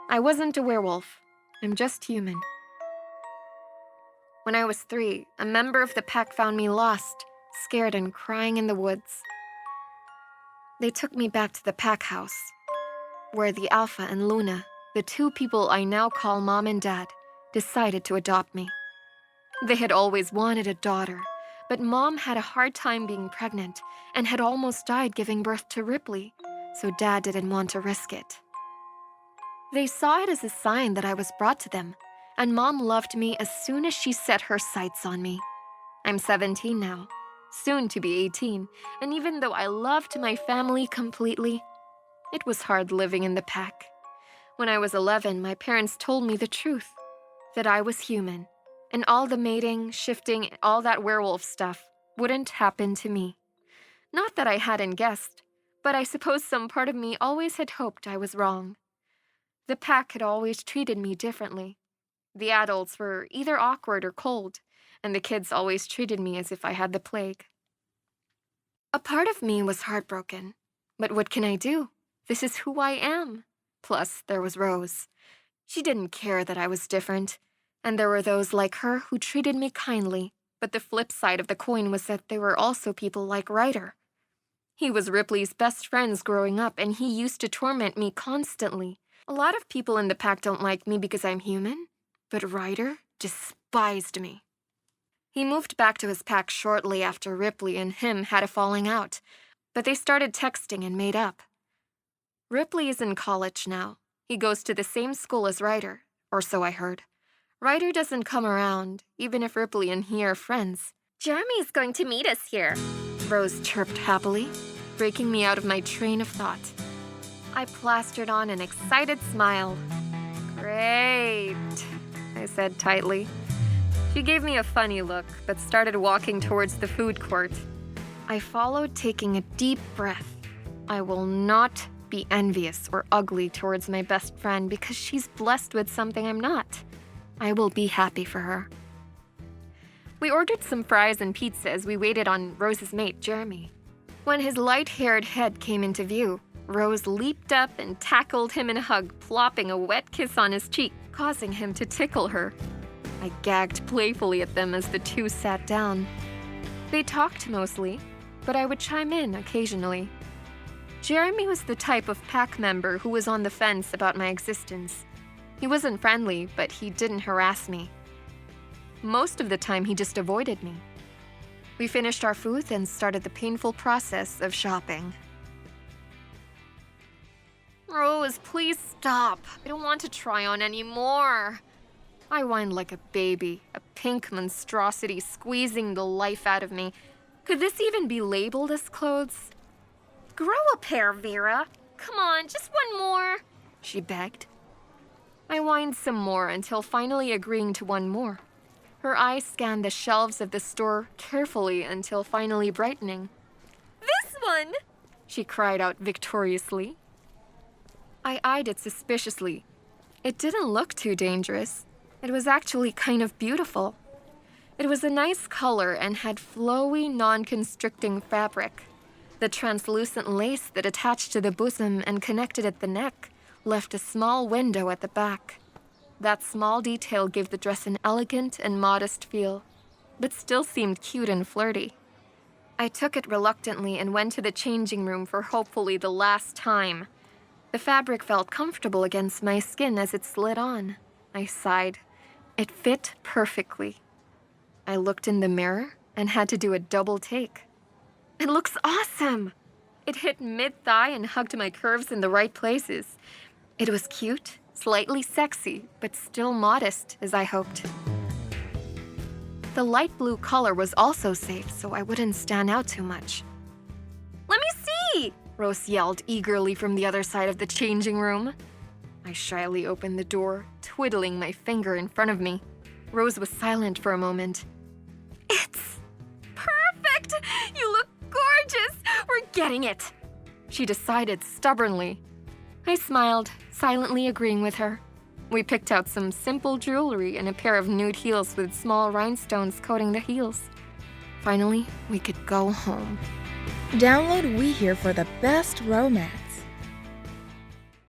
I wasn't a werewolf. I'm just human. When I was 3, a member of the pack found me lost, scared and crying in the woods. They took me back to the pack house, where the Alpha and Luna, the 2 people I now call Mom and Dad, decided to adopt me. They had always wanted a daughter, but Mom had a hard time being pregnant and had almost died giving birth to Ripley, so Dad didn't want to risk it. They saw it as a sign that I was brought to them, and Mom loved me as soon as she set her sights on me. I'm 17 now, soon to be 18, and even though I loved my family completely, it was hard living in the pack. When I was 11, my parents told me the truth, that I was human, and all the mating, shifting, all that werewolf stuff wouldn't happen to me. Not that I hadn't guessed, but I suppose some part of me always had hoped I was wrong. The pack had always treated me differently. The adults were either awkward or cold, and the kids always treated me as if I had the plague. A part of me was heartbroken, but what can I do? This is who I am. Plus, there was Rose. She didn't care that I was different, and there were those like her who treated me kindly, but the flip side of the coin was that there were also people like Ryder. He was Ripley's best friends growing up, and he used to torment me constantly. A lot of people in the pack don't like me because I'm human, but Ryder despised me. He moved back to his pack shortly after Ripley and him had a falling out, but they started texting and made up. Ripley is in college now. He goes to the same school as Ryder, or so I heard. Ryder doesn't come around, even if Ripley and he are friends. Jeremy's going to meet us here, Rose chirped happily, breaking me out of my train of thought. I plastered on an excited smile. Great, I said tightly. She gave me a funny look, but started walking towards the food court. I followed, taking a deep breath. I will not be envious or ugly towards my best friend because she's blessed with something I'm not. I will be happy for her. We ordered some fries and pizza as we waited on Rose's mate, Jeremy. When his light-haired head came into view, Rose leaped up and tackled him in a hug, plopping a wet kiss on his cheek, causing him to tickle her. I gagged playfully at them as the 2 sat down. They talked mostly, but I would chime in occasionally. Jeremy was the type of pack member who was on the fence about my existence. He wasn't friendly, but he didn't harass me. Most of the time, he just avoided me. We finished our food and started the painful process of shopping. Rose, please stop. I don't want to try on anymore. I whined like a baby, a pink monstrosity squeezing the life out of me. Could this even be labeled as clothes? Grow a pair, Vera. Come on, just one more, she begged. I whined some more until finally agreeing to one more. Her eyes scanned the shelves of the store carefully until finally brightening. This one, she cried out victoriously. I eyed it suspiciously. It didn't look too dangerous. It was actually kind of beautiful. It was a nice color and had flowy, non-constricting fabric. The translucent lace that attached to the bosom and connected at the neck left a small window at the back. That small detail gave the dress an elegant and modest feel, but still seemed cute and flirty. I took it reluctantly and went to the changing room for hopefully the last time. The fabric felt comfortable against my skin as it slid on. I sighed. It fit perfectly. I looked in the mirror and had to do a double take. It looks awesome! It hit mid-thigh and hugged my curves in the right places. It was cute, slightly sexy, but still modest, as I hoped. The light blue color was also safe, so I wouldn't stand out too much. Let me see! Rose yelled eagerly from the other side of the changing room. I shyly opened the door, twiddling my finger in front of me. Rose was silent for a moment. It's perfect! You look gorgeous! We're getting it! She decided stubbornly. I smiled, silently agreeing with her. We picked out some simple jewelry and a pair of nude heels with small rhinestones coating the heels. Finally, we could go home. Download We Here for the best romance.